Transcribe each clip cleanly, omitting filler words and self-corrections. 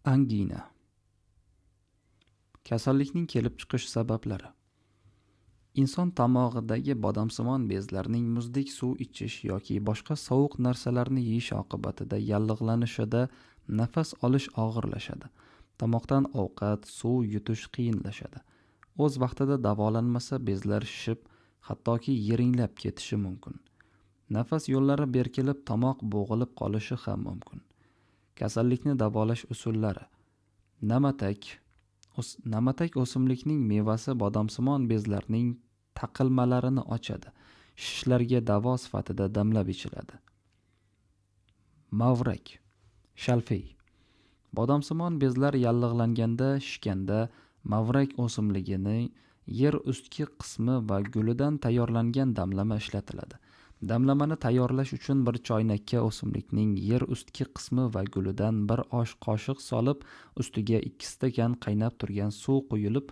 Angina. Kasallikning kelib chiqish sabablari. Inson tomog'idagi bodomsimon bezlarning muzdek suv ichish yoki boshqa sovuq narsalarni yeyish oqibatida yallig'lanishida nafas olish og'irlashadi. Tomoqdan ovqat, suv yutish qiyinlashadi. O'z vaqtida davolanmasa bezlar shishib, hattoki yiringlab ketishi mumkin. Nafas yo'llari berkilib, tomoq bo'g'ilib qolishi ham mumkin. Kasallikni davolash usullari. Namatak o'simlikning mevasi bodomsimon bezlarning taqilmalarini ochadi. Shishlarga davo sifatida damlab ichiladi. Mavrak, shalfey. Bodomsimon bezlar yallig'langanda, shishganda mavrak o'simligini yer ustki qismi va gulidan tayyorlangan damlama ishlatiladi. Damlamani tayyorlash uchun bir choynakka o'simlikning yer ustki qismi va gulidan bir osh qoshiq solib, ustiga 2 stakan qaynab turgan suv quyilib,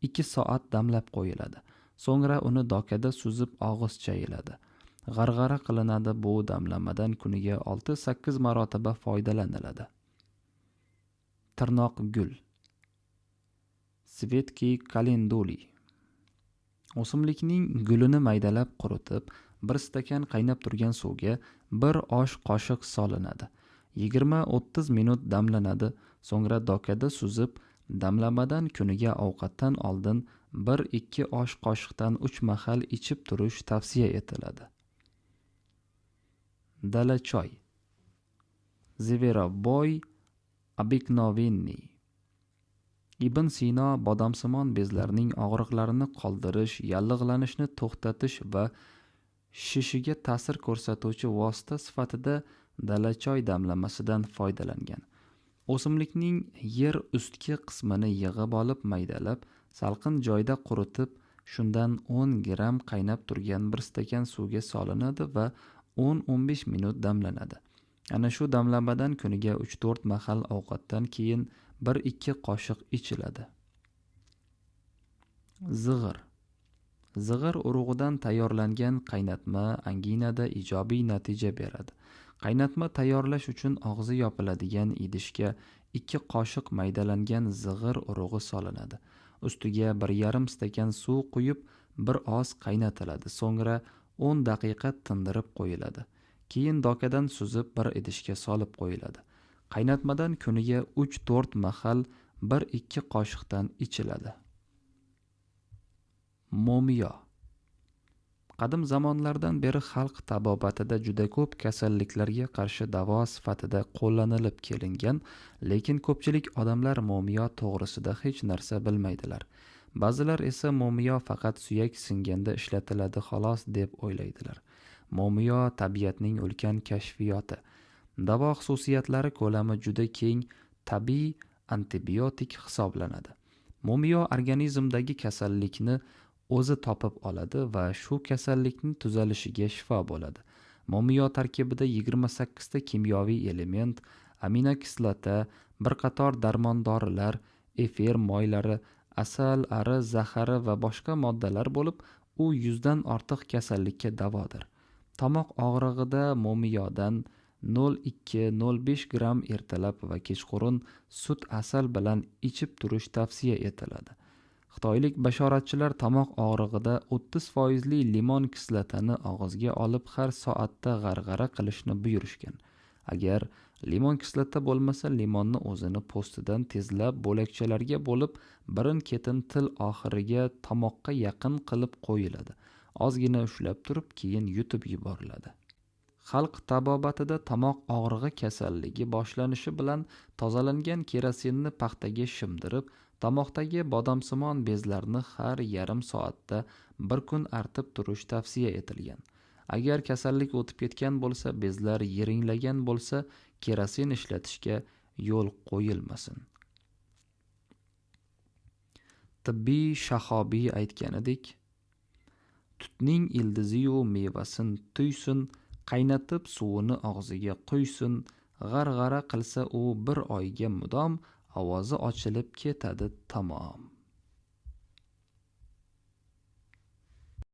2 soat damlab qo'yiladi. So'ngra uni dokada suzib og'iz chayiladi. G'arg'ara qilinadi. Bu damlamadan kuniga 6-8 marotaba foydalaniladi. Tirnoq gul. Svetki kalenduli. O'simlikning gulini maydalab quritib, 1 stakan qaynab turgan suvga 1 osh qoshiq solinadi. 20-30 minut damlanadi. So'ngra dokada suzib, damlamadan kuniga ovqatdan oldin 1-2 osh qoshiqdan 3 mahal ichib turish tavsiya etiladi. Dala choy. Zveroboy obiknovenniy. Ibn Sino bodomsimon bezlarning og'riqlarini qoldirish, yallig'lanishni to'xtatish va shishiga ta'sir ko'rsatuvchi vosita sifatida dalachoy damlamasidan foydalangan. O'simlikning yer ustki qismini yig'ib olib, maydalab, salqin joyda quritib, shundan 10 gram qaynab turgan 1 stakan suvga solinadi va 10-15 minut damlanadi. Ana shu damlamadan kuniga 3-4 mahal ovqatdan keyin 1-2 qoshiq ichiladi. Zig'ir. Zig'ir urug'idan tayyorlangan qaynatma anginada ijobiy natija beradi. Qaynatma tayyorlash uchun og'zi yopiladigan idishga 2 qoshiq maydalangan zig'ir urug'i solinadi. Ustiga 1,5 stakan suv quyib, bir oz qaynatiladi. So'ngra 10 daqiqa tindirib qo'yiladi. Keyin dokadan suzib bir idishga solib qo'yiladi. Qaynatmadan kuniga 3-4 mahal 1-2 qoshiqdan ichiladi. Momiyo. Qadim zamonlardan beri xalq tabobatida juda ko'p kasalliklarga qarshi davo sifatida qo'llanilib kelingan, lekin ko'pchilik odamlar momiyo to'g'risida hech narsa bilmaydilar. Ba'zilar esa momiyo faqat suyak singanda ishlatiladi xolos deb o'ylaydilar. Momiyo tabiatning ulkan kashfiyoti. Davo xususiyatlari ko'lami juda keng, tabiiy antibiotik hisoblanadi. Momiyo organizmdagi kasallikni o'zi topib oladi va shu kasallikning tuzalishiga shifo bo'ladi. Momiyo tarkibida 28 ta kimyoviy element, aminokislota, bir qator darmondorilar, efir moylari, asal, ari, zahari va boshqa moddalar bo'lib, u 100 dan ortiq kasallikka davodir. Tomoq og'rig'ida momiyodan 0,2-0,5 gram ertalab va kechqurun sut asal bilan ichib turish tavsiya etiladi. Xitoylik bashoratchilar tomoq og'rig'ida 30% limon kislotani og'izga olib har soatda g'arg'ara qilishni buyurishgan. Agar limon kislota bo'lmasa, limonni o'zini po'stidan tezlab bo'lakchalarga bo'lib, birin-ketin til oxiriga tomoqqa yaqin qilib qo'yiladi. Ozgina ushlab turib, keyin yutib yuboriladi. Xalq tabobatida tomoq og'rig'i kasalligi boshlanishi bilan tozalangan kerosinni paxtaga shimdirib, tomoqdagi bodomsimon bezlarni har yarim soatda bir kun artib turish tavsiya etilgan. Agar kasallik o'tib ketgan bo'lsa, bezlar yiringlagan bo'lsa, kerosin ishlatishga yo'l qo'yilmasin. Tibbiy shahobiy aytganidek, tutning ildizi-yu mevasin tuysin, qaynatib suvini og'ziga quysin, g'arg'ara qilsa u 1 oyga mudom ovozi ochilib ketadi tamom.